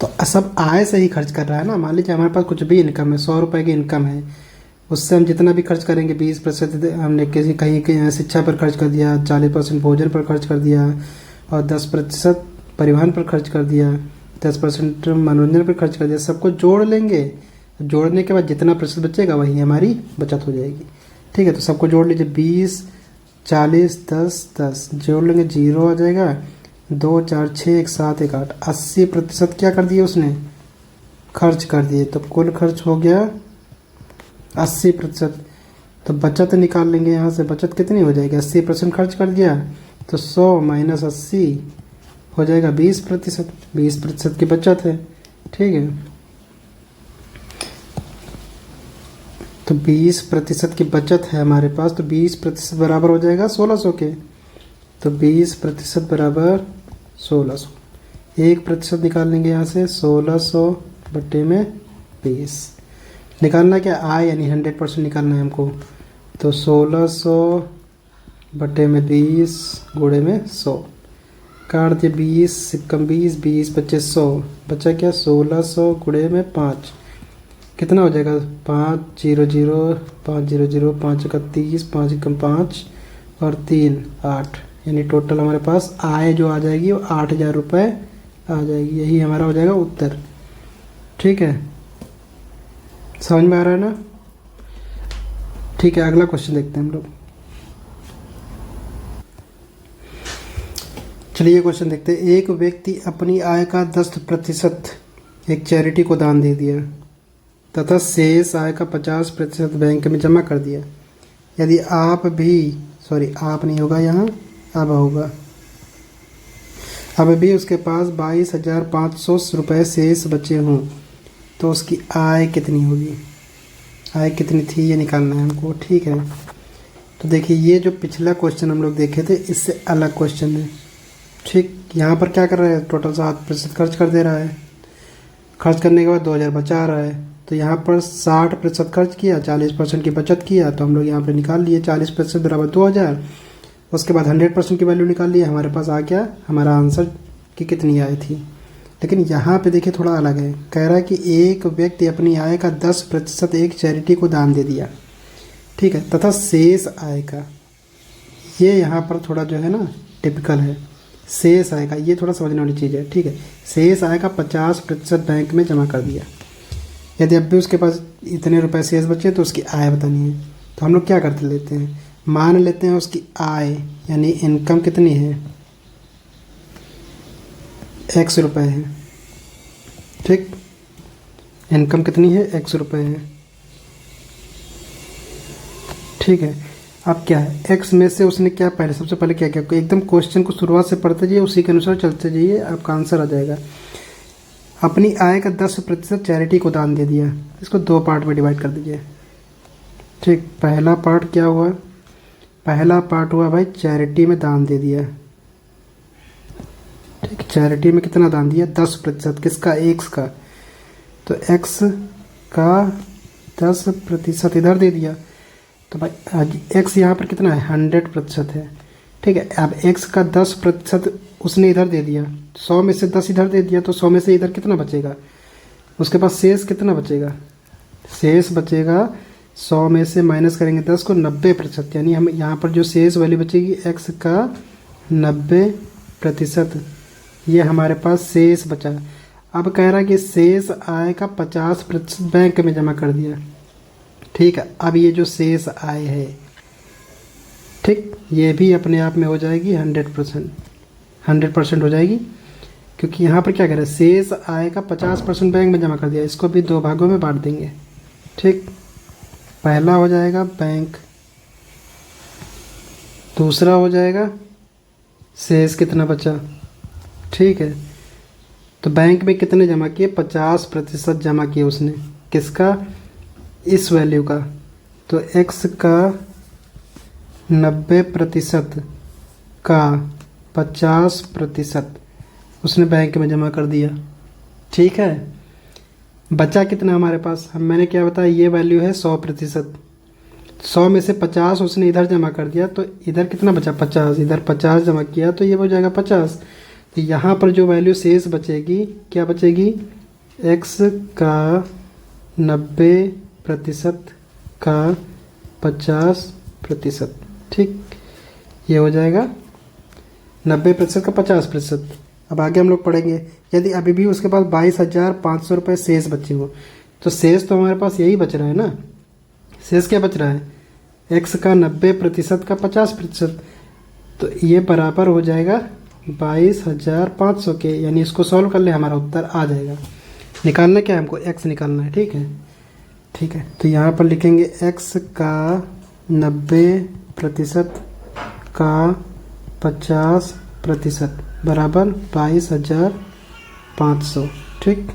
तो सब आय से ही खर्च कर रहा है ना। मान लीजिए हमारे पास कुछ भी इनकम है, 100 रुपये की इनकम है, उससे हम जितना भी खर्च करेंगे 20% हमने किसी कहीं शिक्षा पर खर्च कर दिया, 40% भोजन पर खर्च कर दिया, और 10% परिवहन पर खर्च कर दिया, 10% मनोरंजन पर खर्च कर दिया। सबको जोड़ लेंगे, जोड़ने के बाद जितना प्रतिशत बचेगा वही हमारी बचत हो जाएगी। ठीक है, तो सबको जोड़ लीजिए, 20, 40, 10, 10 जोड़ लेंगे, 0 आ जाएगा, 2, 4, 6, 1, 7, 1, 8, 80% क्या कर दिए उसने, खर्च कर दिए। तो कुल खर्च हो गया 80%। तो बचत निकाल लेंगे यहाँ से, बचत कितनी हो जाएगी, 80% खर्च कर दिया, तो 100 माइनस 80 हो जाएगा 20%। 20% की बचत है। ठीक है, तो 20% की बचत है हमारे पास, तो 20% बराबर हो जाएगा 1600 के। तो 20% बराबर 1600, 1% निकाल लेंगे यहाँ से, 1600 बटे में 20 निकालना क्या, आय यानी 100% निकालना है हमको। तो 1600 बटे में 20 गुणे में 100, काट दिए 20 सिक्कम 20, 20 25 100, बचा क्या 1600 गुणे में 5, कितना हो जाएगा 5 0 0 5 0 0 5 31 5 एकम 5 और 3 8, यानी टोटल हमारे पास आय जो आ जाएगी वो 8000 रुपये आ जाएगी। यही हमारा हो जाएगा उत्तर। ठीक है, समझ में आ रहा है ना। ठीक है, अगला क्वेश्चन देखते हैं हम लोग। चलिए क्वेश्चन देखते हैं। एक व्यक्ति अपनी आय का 10% एक चैरिटी को दान दे दिया तथा शेष आय का 50% बैंक में जमा कर दिया। यदि आप नहीं होगा यहाँ, अब होगा, अब भी उसके पास 22,500 रुपये शेष बचे हों तो उसकी आय कितनी होगी। आय कितनी थी ये निकालना है हमको, ठीक है। तो देखिए ये जो पिछला क्वेश्चन हम लोग देखे थे इससे अलग क्वेश्चन है, ठीक। यहाँ पर क्या कर रहा है, टोटल 7% खर्च कर दे रहा है। खर्च करने के बाद 2000 बचा रहा है, तो यहाँ पर 60% खर्च किया, 40% की बचत किया, तो हम लोग यहाँ पर निकाल लिए 40% बराबर 2000। उसके बाद 100% की वैल्यू निकाल लिए, हमारे पास आ गया हमारा आंसर कि कितनी आय थी। लेकिन यहाँ पे देखिए थोड़ा अलग है, कह रहा है कि एक व्यक्ति अपनी आय का 10% एक चैरिटी को दान दे दिया, ठीक है, तथा शेष आय का, ये यहाँ पर थोड़ा जो है ना टिपिकल है, शेष आय का ये थोड़ा समझने वाली चीज़ है, ठीक है। शेष आय का 50% बैंक में जमा कर दिया। यदि अब भी उसके पास इतने रुपए शेष बचे तो उसकी आय बतानी है, तो हम लोग क्या करते लेते हैं, मान लेते हैं उसकी आय यानी इनकम कितनी है, x रुपये है, ठीक। इनकम कितनी है, x रुपये है, ठीक है। अब क्या है, x में से उसने क्या पहले सबसे पहले क्या किया, एकदम क्वेश्चन को शुरुआत से पढ़ते जाइए, उसी के अनुसार चलते जाइए, आपका आंसर आ जाएगा। अपनी आय का 10% चैरिटी को दान दे दिया, इसको 2 पार्ट में डिवाइड कर दीजिए, ठीक। पहला पार्ट क्या हुआ, पहला पार्ट हुआ भाई चैरिटी में दान दे दिया, ठीक। चैरिटी में कितना दान दिया, 10%, किसका, एक्स का, तो एक्स का 10% इधर दे दिया, तो भाई एक्स यहाँ पर कितना है, 100% है, ठीक है। अब एक्स का 10% उसने इधर दे दिया, 100 में से 10 इधर दे दिया, तो 100 में से इधर कितना बचेगा, उसके पास शेष कितना बचेगा, शेष बचेगा 100 में से माइनस करेंगे 10 को, 90%, यानी हम यहाँ पर जो शेष वैल्यू बचेगी एक्स का 90%, ये हमारे पास शेष बचा। अब कह रहा है कि शेष आय का 50% बैंक में जमा कर दिया, ठीक है। अब ये जो शेष आय है, ठीक, ये भी अपने आप में हो जाएगी 100% हो जाएगी, क्योंकि यहाँ पर क्या कह रहा है, शेष आय का 50% बैंक में जमा कर दिया, इसको भी 2 भागों में बांट देंगे, ठीक। पहला हो जाएगा बैंक, दूसरा हो जाएगा शेष कितना बचा, ठीक है। तो बैंक में कितने जमा किए, 50% जमा किए उसने, किसका, इस वैल्यू का, तो x का 90% का 50% उसने बैंक में जमा कर दिया, ठीक है। बचा कितना हमारे पास, हम मैंने क्या बताया, ये वैल्यू है 100%, 100 में से 50 उसने इधर जमा कर दिया, तो इधर कितना बचा, 50, इधर 50 जमा किया, तो ये हो जाएगा 50। तो यहाँ पर जो वैल्यू शेष बचेगी, क्या बचेगी, x का 90% का 50%, ठीक, ये हो जाएगा 90% का 50%। अब आगे हम लोग पढ़ेंगे, यदि अभी भी उसके पास 22,500 रुपये शेष बचे हो, तो शेष तो हमारे पास यही बच रहा है ना, शेष क्या बच रहा है, x का 90% का 50%, तो ये बराबर हो जाएगा 22,500 के, यानी इसको सॉल्व कर ले हमारा उत्तर आ जाएगा। निकालना क्या है हमको, x निकालना है, ठीक है, ठीक है। तो यहाँ पर लिखेंगे x का 90% का 50% बराबर 22,500, ठीक।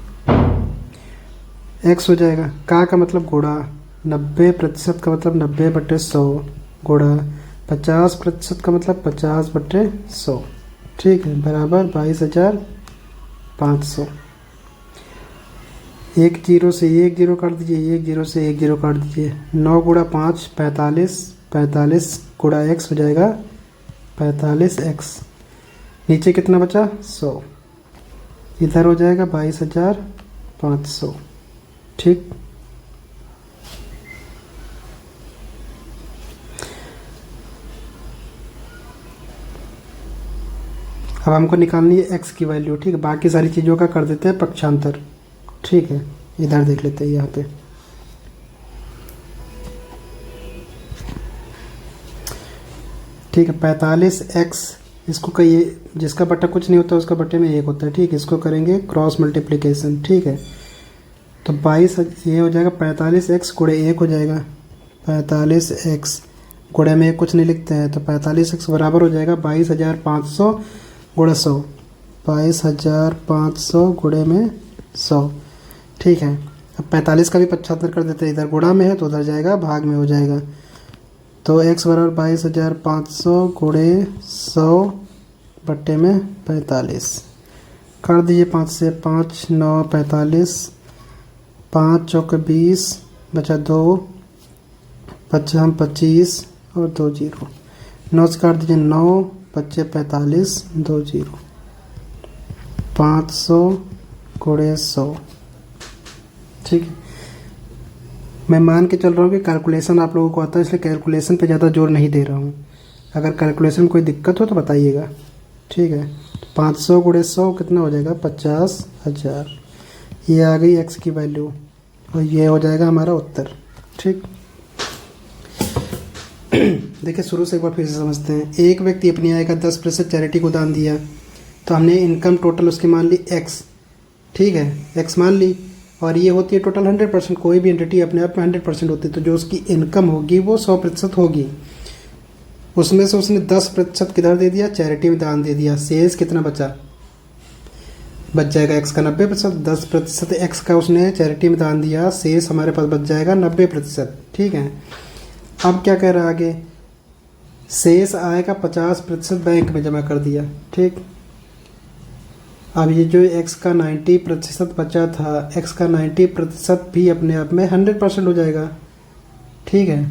x हो जाएगा, का मतलब गुणा, 90% का मतलब 90/100 गुणा 50% का मतलब 50/100, ठीक है, बराबर 22,500। एक जीरो से एक जीरो काट दीजिए, एक जीरो से एक जीरो काट दीजिए, 9 गुणा 5 45, 45 गुणा x हो जाएगा 45x, नीचे कितना बचा 100, इधर हो जाएगा 22,500, ठीक। अब हमको निकालनी है x की वैल्यू, ठीक है। बाकी सारी चीज़ों का कर देते हैं पक्षांतर, ठीक है। इधर देख लेते हैं यहाँ पे, ठीक है। 45x, इसको कहिए, जिसका बट्टा कुछ नहीं होता उसका बट्टे में 1 होता है, ठीक है। इसको करेंगे क्रॉस मल्टीप्लिकेशन, ठीक है। तो 22 ये हो जाएगा 45x गुणे 1 हो जाएगा 45x, गुणे में कुछ नहीं लिखते हैं, तो 45x बराबर हो जाएगा 22,500 गुणे 100, 22,500 गुणे में 100, ठीक है। अब 45 का भी 75 कर देते हैं, इधर गुणा में है तो उधर जाएगा भाग में हो जाएगा। तो x बराबर 22,500 गुणे 100 बट्टे में 45 कर दीजिए। 5 से 5 9 45, 5 चौके 20 बचा 2, 25 और 2 जीरो, 9 से काट दीजिए 9 बच्चे 45 2 जीरो, 500 गुणे 100। ठीक है, मैं मान के चल रहा हूँ कि कैलकुलेशन आप लोगों को आता है, इसलिए कैलकुलेशन पे ज़्यादा जोर नहीं दे रहा हूँ। अगर कैलकुलेशन में कोई दिक्कत हो तो बताइएगा। ठीक है, 500 गुणे 100 कितना हो जाएगा 50,000। ये आ गई x की वैल्यू और ये हो जाएगा हमारा उत्तर। ठीक, देखिए शुरू से एक बार फिर से समझते हैं। एक व्यक्ति अपनी आय का 10% चैरिटी को दान दिया, तो हमने इनकम टोटल उसकी मान ली x। ठीक है, x मान ली, और ये होती है टोटल 100%। कोई भी एंटिटी अपने आप में 100% होती है, तो जो उसकी इनकम होगी वो 100% होगी। उसमें से उसने 10% किधर दे दिया, चैरिटी में दान दे दिया। शेष कितना बचा, बच जाएगा x का 90%। 10% x का उसने चैरिटी में दान दिया, शेष हमारे पास बच जाएगा 90%। ठीक है, अब क्या कह रहा है आगे, शेष आय का 50% बैंक में जमा कर दिया। ठीक, अब ये जो x का 90% बचा था, x का 90% भी अपने आप में 100% हो जाएगा। ठीक है,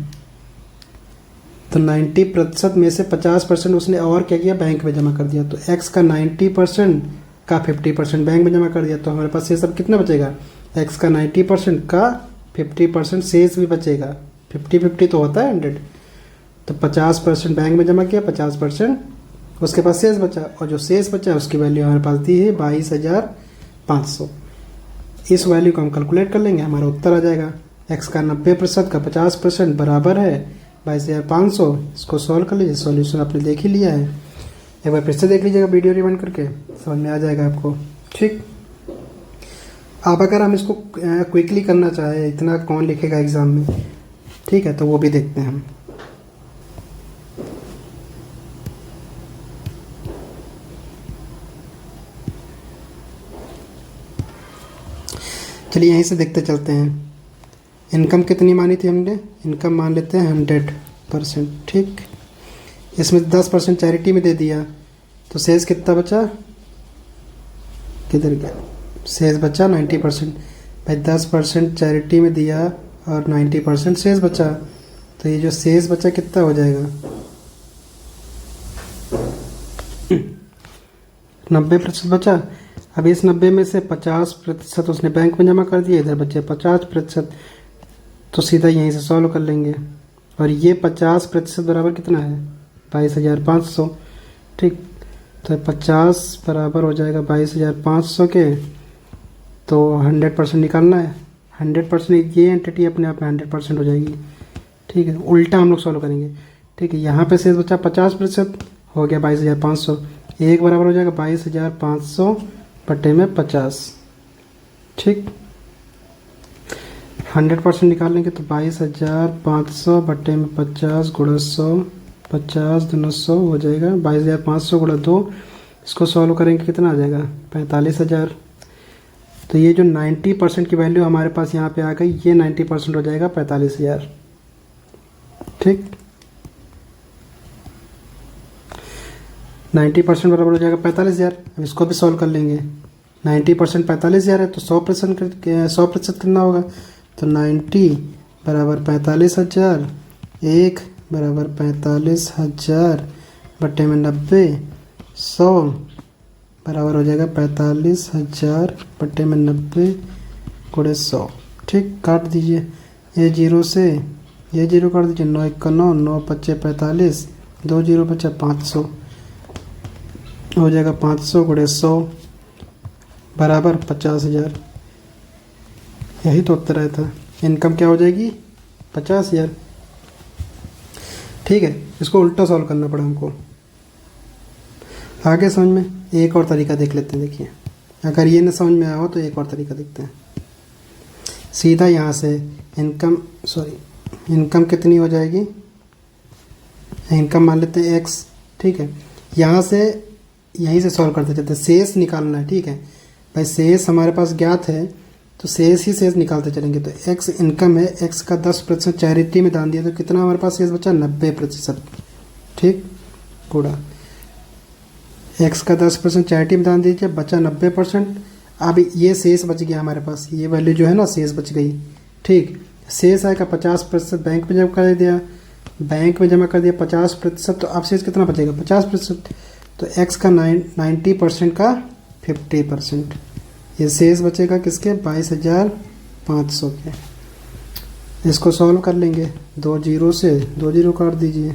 तो 90% में से 50% उसने और क्या किया, बैंक में जमा कर दिया। तो x का 90% का 50% बैंक में जमा कर दिया, तो हमारे पास शेष अब कितना बचेगा, x का 90% का 50% शेष भी बचेगा। 50-50 तो होता है 100, तो 50% बैंक में जमा किया, 50% उसके पास शेष बचा, और जो शेष बचा उसकी वैल्यू हमारे पास दी है 22,500। इस वैल्यू को हम कैलकुलेट कर लेंगे, हमारा उत्तर आ जाएगा। x का 90% का 50% बराबर है 22,500। इसको सॉल्व कर लीजिए, सॉल्यूशन आपने देख ही लिया है। एक बार फिर से देख लीजिएगा वीडियो रिवाइंड करके, समझ में आ जाएगा आपको। ठीक, अब अगर हम इसको क्विकली करना चाहें, इतना कौन लिखेगा एग्ज़ाम में, ठीक है, तो वो भी देखते हैं हम। चलिए यहीं से देखते चलते हैं। इनकम कितनी मानी थी हमने, इनकम मान लेते हैं 100%। ठीक, इसमें 10% चैरिटी में दे दिया, तो शेष कितना बचा, किधर गया, शेष बचा 90%। भाई 10% चैरिटी में दिया और 90% शेष बचा, तो ये जो शेष बचा कितना हो जाएगा 90% बचा। अब इस 90 में से 50% उसने बैंक में जमा कर दिया, इधर बचे 50%, तो सीधा यहीं से सॉल्व कर लेंगे। और ये 50% बराबर कितना है 22,500। ठीक, तो 50 बराबर हो जाएगा 22,500 के, तो 100% निकालना है। 100% ये एंटिटी अपने आप में 100% हो जाएगी। ठीक है, उल्टा हम लोग सॉल्व करेंगे। ठीक है, यहाँ पे शेष बचा 50%, हो गया 22,500। एक बराबर हो जाएगा 22,500 बटे में 50। ठीक, 100% निकाल लेंगे तो 22,500 बटे में 50 गुणा 100, 50 दूना 100 हो जाएगा 22,500 गुणा 2। इसको सॉल्व करेंगे कितना आ जाएगा 45,000। तो ये जो 90% की वैल्यू हमारे पास यहाँ पे आ गई, ये 90% हो जाएगा 45,000। ठीक, 90% बराबर हो जाएगा 45,000। अब इसको भी सॉल्व कर लेंगे। 90% 45,000 है, तो 100% कितना होगा, तो 90 बराबर 45,000, 1 बराबर 45,000 बटे में 90, 100 बराबर हो जाएगा 45,000 बटे में 90 गुणे 100। ठीक, काट दीजिए, ये जीरो से ये जीरो काट दीजिए, 9 1 9, 9 5 45, 2 जीरो बचा 500 हो जाएगा 500 गुणे 100 बराबर 50,000। यही तो उत्तर आया था। इनकम क्या हो जाएगी 50,000। ठीक है, इसको उल्टा सॉल्व करना पड़ा हमको। आगे समझ में एक और तरीका देख लेते हैं। देखिए, अगर ये न समझ में आया हो तो एक और तरीका देखते हैं। सीधा यहाँ से इनकम कितनी हो जाएगी, इनकम मान लेते हैं x। ठीक है, यहाँ से यहीं से सॉल्व करते चलते, शेष निकालना है। ठीक है भाई, शेष हमारे पास ज्ञात है, तो शेष ही शेष निकालते चलेंगे। तो एक्स इनकम है, एक्स का 10% चैरिटी में दान दिया, तो कितना हमारे पास शेष बचा? 90%। ठीक, गुणा एक्स का 10% चैरिटी में दान दीजिए, बचा 90%। अब ये शेष बच गया हमारे पास, ये वैल्यू जो है ना शेष बच गई। ठीक, शेष आएगा 50% बैंक में जमा कर दिया, बैंक में जमा कर दिया 50%, तो अब शेष कितना बचेगा? 50%। तो एक्स का 90% का 50%, ये शेष बचेगा किसके? 22,500 के। इसको सॉल्व कर लेंगे, 2 जीरो से 2 जीरो काट दीजिए,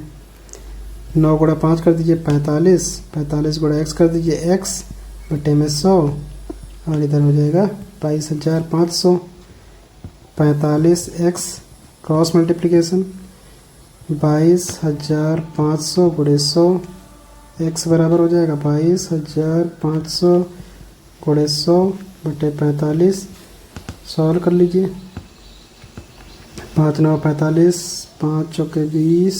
9 गुणा 5 कर दीजिए 45, 45 गुणा एक्स कर दीजिए एक्स बटे में 100, और इधर हो जाएगा 22,500। 45x क्रॉस मल्टीप्लिकेशन 22,500 गुणे 100, x बराबर हो जाएगा 22,500 गुणे 100 बटे 45। सॉल्व कर लीजिए, 5 9 45, 5 चौके 20,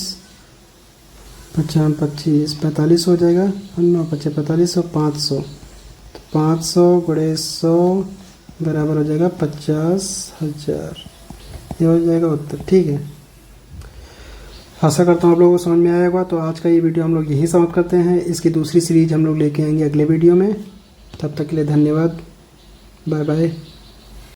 55 25, 45 हो जाएगा, 9 25 45, 500। तो 500 गुणे 100 बराबर हो जाएगा 50,000। ये हो जाएगा उत्तर। ठीक है, आशा करता हूँ आप लोगों को समझ में आया होगा। तो आज का ये वीडियो हम लोग यहीं समाप्त करते हैं, इसकी दूसरी सीरीज हम लोग लेके आएंगे अगले वीडियो में। तब तक के लिए धन्यवाद, बाय बाय।